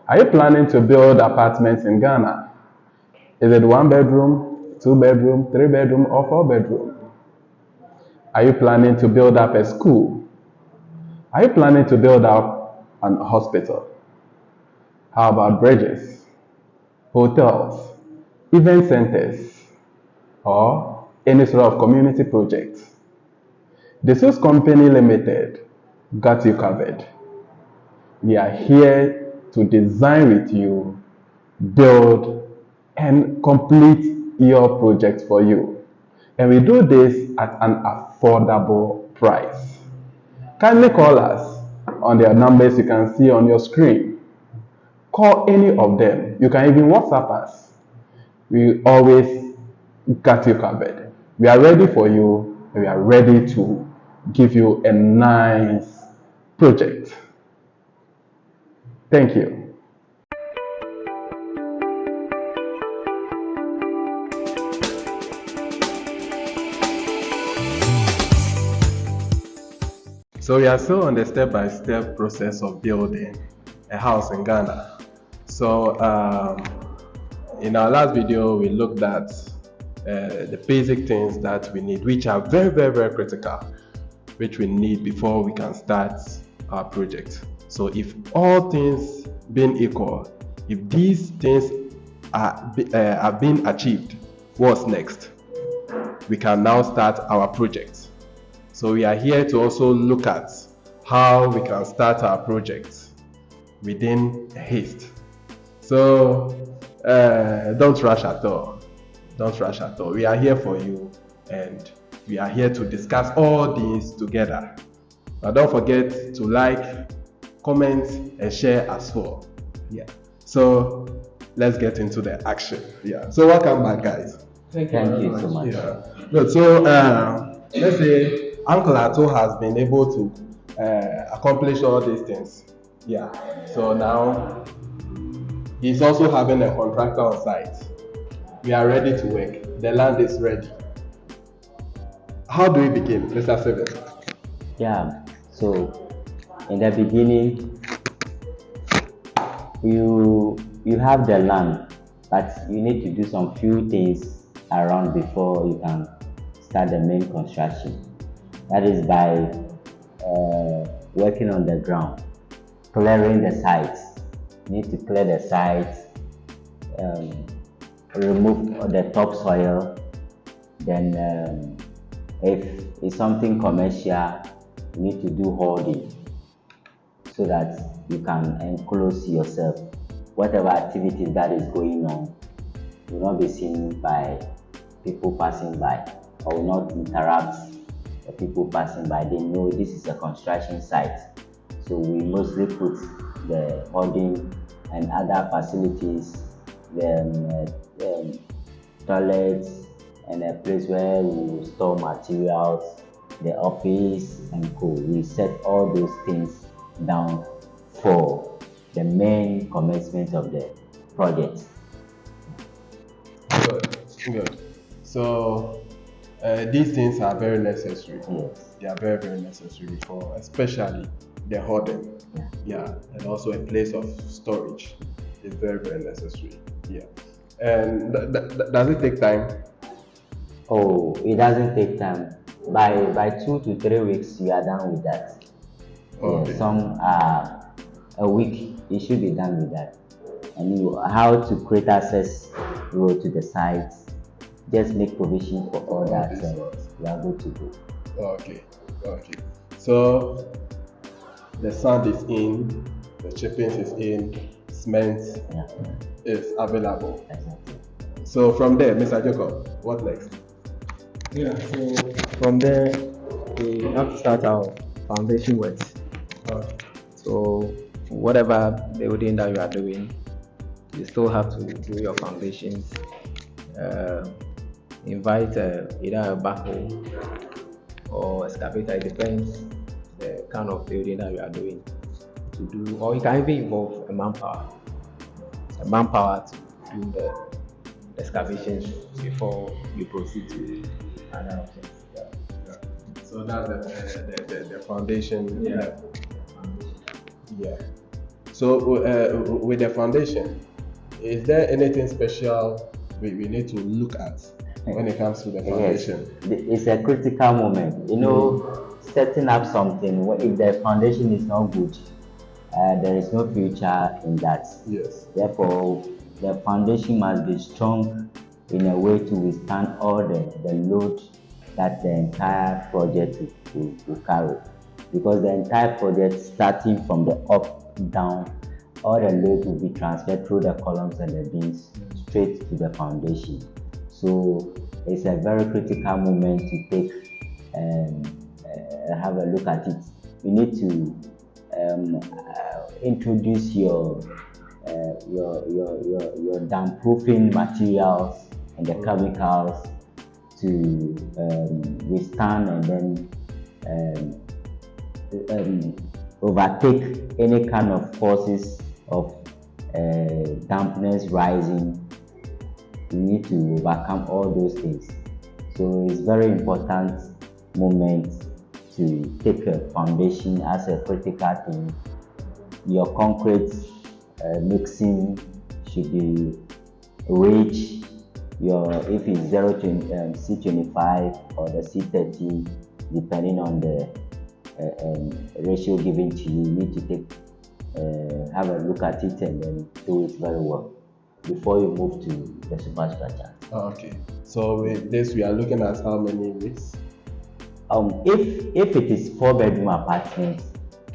Are you planning to build apartments in Ghana? Is it 1 bedroom, 2 bedroom, 3 bedroom, or 4 bedroom? Are you planning to build up a school? Are you planning to build up an hospital? How about bridges, hotels, event centers, or any sort of community project? The Sales Company Limited got you covered. We are here to design with you, build, and complete your project for you. And we do this at an affordable price. Kindly call us on the numbers you can see on your screen. Call any of them. You can even WhatsApp us. We always got you covered. We are ready for you. We are ready to give you a nice project. Thank you. So we are still on the step-by-step process of building a house in Ghana. So in our last video, we looked at the basic things that we need, which are very, very, very critical, which we need before we can start our project. So if all things being equal, if these things are being achieved, what's next? We can now start our project. So we are here to also look at how we can start our project within haste. So don't rush at all. Don't rush at all. We are here for you, and we are here to discuss all these together. But don't forget to like, comment, and share as well. Yeah. So let's get into the action. Yeah. So welcome back, guys. Thank you so much. Yeah. Good. So let's say Uncle Ato has been able to accomplish all these things. Yeah. So now he's also having a contractor on site. We are ready to work. The land is ready. How do we begin, Mr. Steven? Yeah. So in the beginning, you have the land, but you need to do some few things around before you can start the main construction. That is by working on the ground, clearing the sites. You need to clear the sites, remove the topsoil. Then if it's something commercial, you need to do hoarding so that you can enclose yourself. Whatever activities that is going on will not be seen by people passing by, or will not interrupt the people passing by. They know this is a construction site. So we mostly put the hoarding and other facilities, the toilets, and a place where we will store materials, the office and co. We set all those things down for the main commencement of the project. Good. So these things are very necessary. Yes. They are very, very necessary for, especially the hoarding. Yeah, and also a place of storage is very, very necessary. Yeah. And does it take time? Oh, it doesn't take time. By 2 to 3 weeks, you are done with that. Okay. Yeah, some a week, you should be done with that. And how to create access road to the site. Just make provision for all that. We are good to go. Okay. So the sand is in, the chippings is in, cement is available. Exactly. So from there, Mr. Jacob, what next? Yeah, so from there, we have to start our foundation works. So whatever building that you are doing, you still have to do your foundations. Invite either a backhoe or excavator, it depends the kind of building that you are doing to do, or you can even involve a manpower to do the excavations before you proceed to other options. So that's the foundation. Yeah. Yeah. So with the foundation, is there anything special we need to look at when it comes to the Yes, foundation? it's a critical moment. You know, setting up something, if the foundation is not good, there is no future in that. Yes. Therefore, the foundation must be strong in a way to withstand all the load that the entire project will carry. Because the entire project, starting from the up down, all the load will be transferred through the columns and the beams straight to the foundation. So it's a very critical moment to take and have a look at it. You need to introduce your damp proofing materials and the chemicals to withstand and then overtake any kind of forces of dampness rising. You need to overcome all those things. So it's very important moment to take a foundation as a critical thing. Your concrete mixing should be rich. If it's C25 or the C30, depending on the ratio given to you, you need to have a look at it and then do it very well before you move to the superstructure. Okay. So with this, we are looking at how many weeks? If it is 4-bedroom apartment,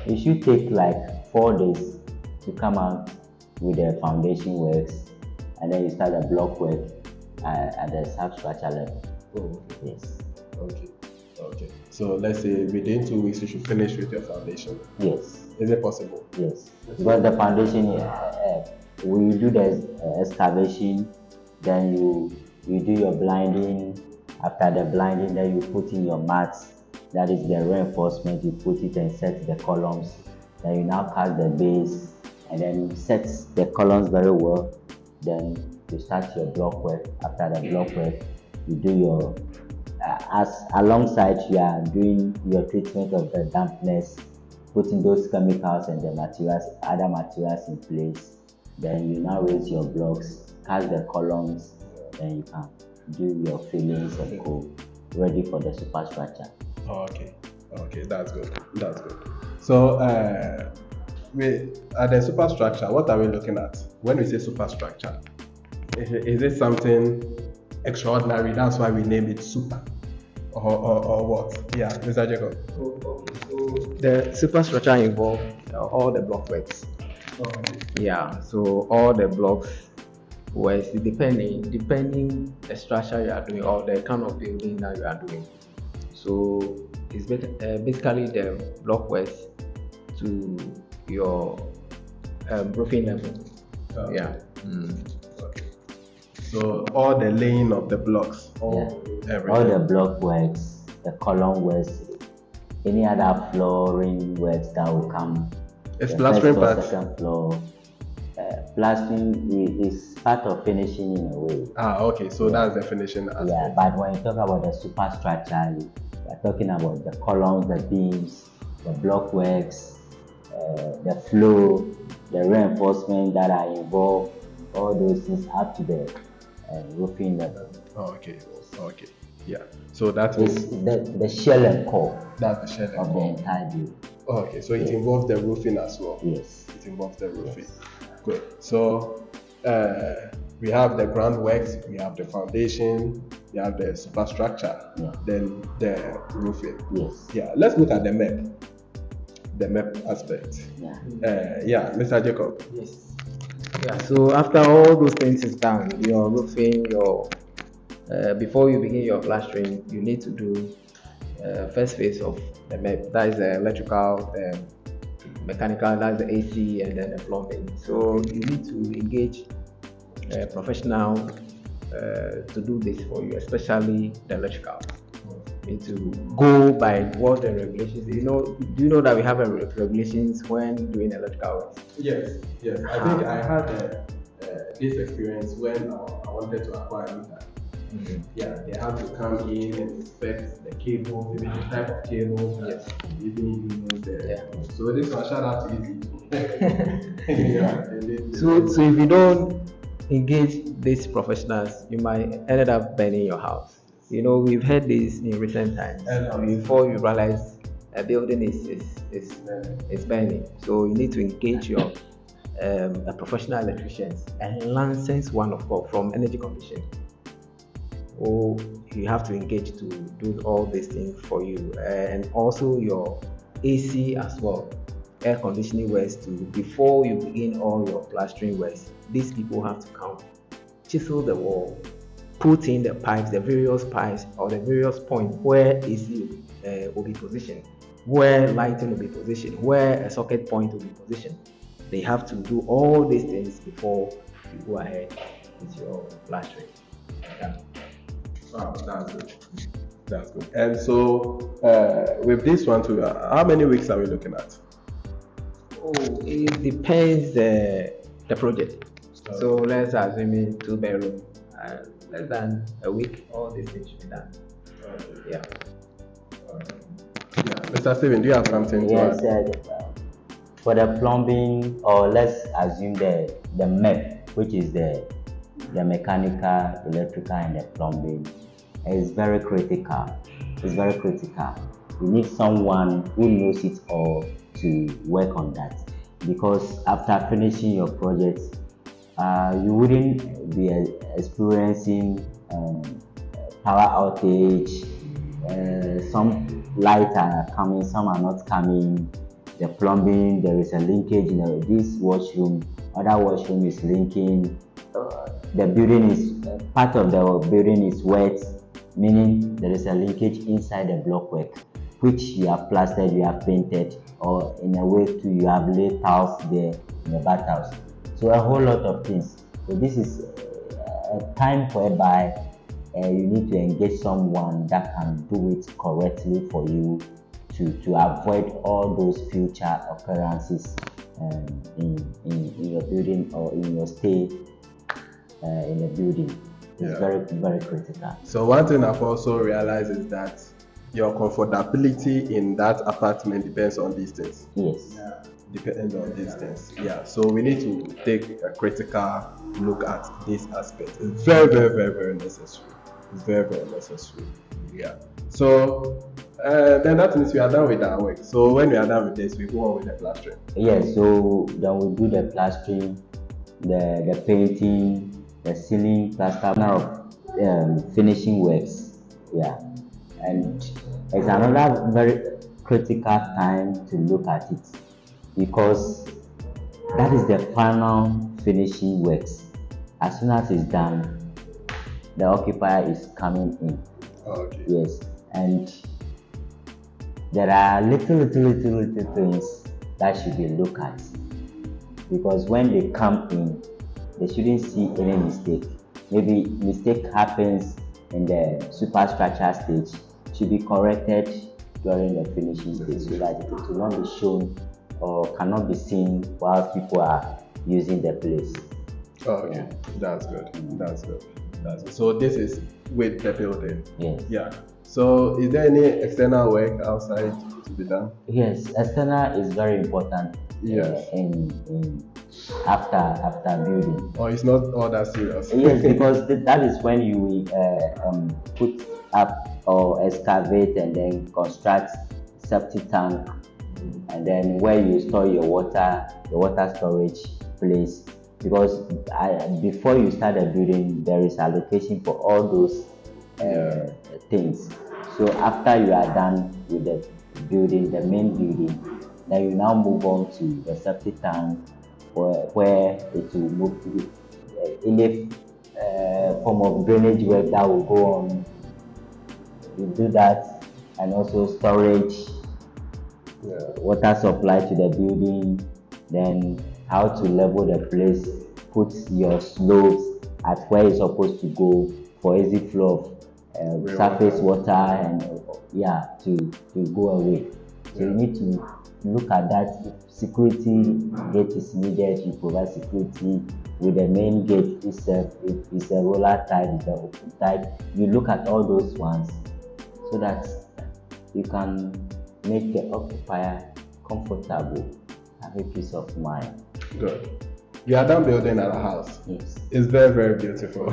it should take like 4 days to come out with the foundation works, and then you start the block work at the substructure level. Oh, Yes. okay. Okay. So let's say within 2 weeks you should finish with your foundation. Yes. Is it possible? Yes. Because the foundation, when you do the excavation, then you do your blinding. After the blinding, then you put in your mats. That is the reinforcement. You put it and set the columns. Then you now cast the base and then set the columns very well. Then you start your block work. After the block work, you do your alongside you are doing your treatment of the dampness, putting those chemicals and the other materials in place. Then you now raise your blocks, cast the columns, then you can do your fillings and go ready for the superstructure. Okay. Okay, that's good. That's good. So at the superstructure, what are we looking at? When we say superstructure, is it something extraordinary? That's why we name it super. Or what? Yeah, Mr. Jacob. The superstructure involves all the block works. Yeah, so all the blocks works depending the structure you are doing or the kind of building that you are doing. So it's basically the block works to your roofing level. Yeah. Okay. So all the laying of the blocks, everything. All the block works, the column works, any other flooring works that will come. It's the plastering first or part. second floor. Plastering is part of finishing in a way. Okay, so that's the finishing aspect. Yeah, but when you talk about the superstructure, we are talking about the columns, the beams, the block works, the flow, the reinforcement that are involved, all those things up to the roofing level. Okay. Yeah. So that It's is the shell and core that's the shell of and the core. entire building. Okay, so it involves the roofing as well. Yes. It involves the roofing. Good. So we have the groundworks, we have the foundation, we have the superstructure, then the roofing. Yes. Yeah. Let's look at the map aspect. Yeah. Mr. Jacob. Yes. Yeah. So after all those things is done, your roofing, before you begin your plastering, you need to do first phase of the map. That is the electrical, mechanical, that's the AC, and then the plumbing. So you need to engage a professional to do this for you, especially the electrical. You need to go by what the regulations. Do you know that we have regulations when doing electrical work? Yes. I think I had this experience when I wanted to acquire a meter. Yeah, they have to come in and inspect the cable, maybe the type of cable. Yes. Even if you know the. So this one, shout out to you. Yeah, indeed. So if you don't engage these professionals, you might end up burning your house. We've heard this in recent times. Before you realize a building is burning, so you need to engage your a professional electrician, and licensed one, of course, from Energy Commission. Or you have to engage to do all these things for you, and also your AC as well, air conditioning works too. Before you begin all your plastering works, these people have to come, chisel the wall, put in the pipes, the various pipes or the various points where AC will be positioned, where lighting will be positioned, where a socket point will be positioned. They have to do all these things before you go ahead with your plastering. Yeah. Wow, that's good. That's good. And so, with this one too, how many weeks are we looking at? Oh, it depends the project. So let's assume it 2 bedroom, less than a week, all these things should be done. Yeah. Yeah. Mr. Steven, do you have something to Yes, add? for the plumbing, or let's assume the MEP, which is the mechanical, electrical, and the plumbing, is very critical. It's very critical. You need someone who knows it all to work on that, because after finishing your project, you wouldn't be experiencing power outage. Some lights are coming, some are not coming. The plumbing, there is a linkage in this washroom, other washroom is linking. The building is part of the building is wet, meaning there is a linkage inside the blockwork, which you have plastered, you have painted, or in a way too you have laid tiles there in the bathhouse. So a whole lot of things. So this is a time whereby you need to engage someone that can do it correctly for you to avoid all those future occurrences in your building or in your stay in the building. It's very, very critical. So one thing I've also realized is that your comfortability in that apartment depends on these things. Yes. Depends on these things. Yeah. So we need to take a critical look at this aspect. It's very, very, very, very necessary. It's very, very necessary. Yeah. So then that means we are done with our work. So when we are done with this, we go on with the plastering. Yes. So then we do the plastering, the painting, the ceiling plaster, finishing works. Yeah. And it's another very critical time to look at it, because that is the final finishing works. As soon as it's done, the occupier is coming in. Okay. Yes, and there are little things that should be looked at, because when they come in, they shouldn't see any mistake. Maybe mistake happens in the superstructure stage, should be corrected during the finishing stage, so that it will not be shown or cannot be seen while people are using the place. Okay, that's good. That's good. That's good. So this is with the building. Yes. Yeah. So is there any external work outside to be done? Yes, external is very important. Yes. In after building. Or it's not all that serious? Yes, because that is when you will put up or excavate and then construct septic tank, and then where you store your water, the water storage place. Because before you start a building, there is allocation for all those things. So after you are done with the building, the main building, then you now move on to the septic tank, where it will move to any form of drainage work that will go on. You do that, and also storage, water supply to the building, then how to level the place, put your slopes at where it's supposed to go for easy flow of surface water and to go away. So you need to look at that. If security gate is needed, you provide security with the main gate itself. If it's a roller type, it's an open type, you look at all those ones so that you can make the occupier comfortable have a peace of mind. Good. You are done building our house. Yes. It's very, very beautiful.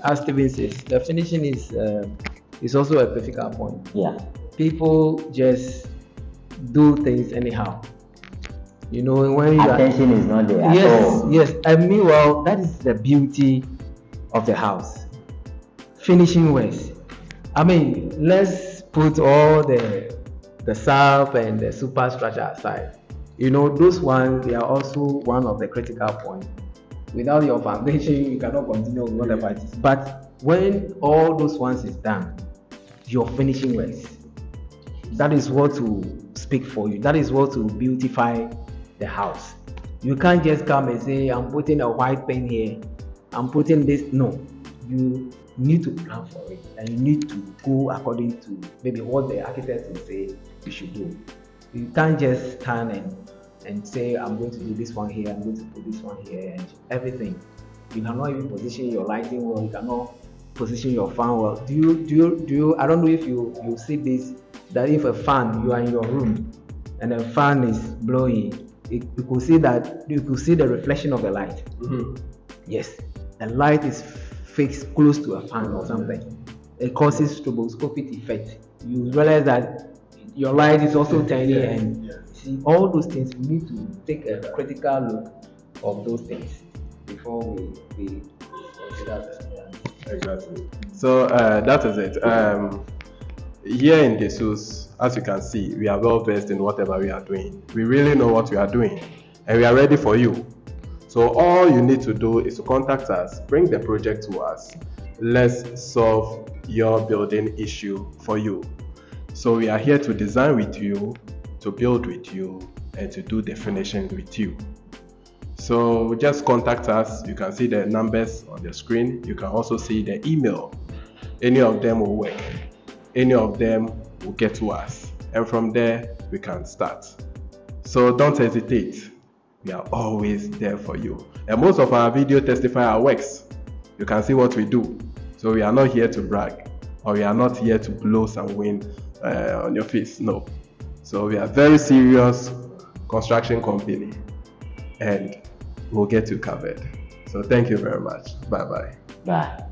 As Steven says, the finishing is also a critical point. Yeah. People just do things anyhow. You know, when you Attention is not there at all. yes, and meanwhile, that is the beauty of the house. Finishing works. I mean, let's put all the sub and the superstructure aside. You know, those ones, they are also one of the critical points. Without your foundation, you cannot continue with whatever it is. But when all those ones is done, your finishing works. That is what will speak for you. That is what will beautify the house. You can't just come and say, I'm putting a white paint here, I'm putting this. No, you need to plan for it, and you need to go according to maybe what the architect will say you should do. You can't just stand and say, I'm going to do this one here, I'm going to put this one here, and everything. You cannot even position your lighting well, you cannot position your fan well. Do you I don't know if you see this, that if a fan, you are in your room and a fan is blowing, you could see the reflection of the light. Mm-hmm. Yes, the light is fixed close to a fan or something. It causes stroboscopic effect. You realize that your light is also tiny, and see all those things. We need to take a critical look of those things before we consider that. Exactly. So that is it. Here in Jesus, as you can see, we are well versed in whatever we are doing. We really know what we are doing, and we are ready for you. So all you need to do is to contact us, bring the project to us. Let's solve your building issue for you. So we are here to design with you, to build with you, and to do the finishing with you. So just contact us. You can see the numbers on the screen. You can also see the email. Any of them will work. Any of them will get to us. And from there, we can start. So don't hesitate. We are always there for you. And most of our video testify our works. You can see what we do. So we are not here to brag, or we are not here to blow some wind on your face. No. So we are very serious construction company, and we'll get you covered. So thank you very much. Bye-bye. Bye.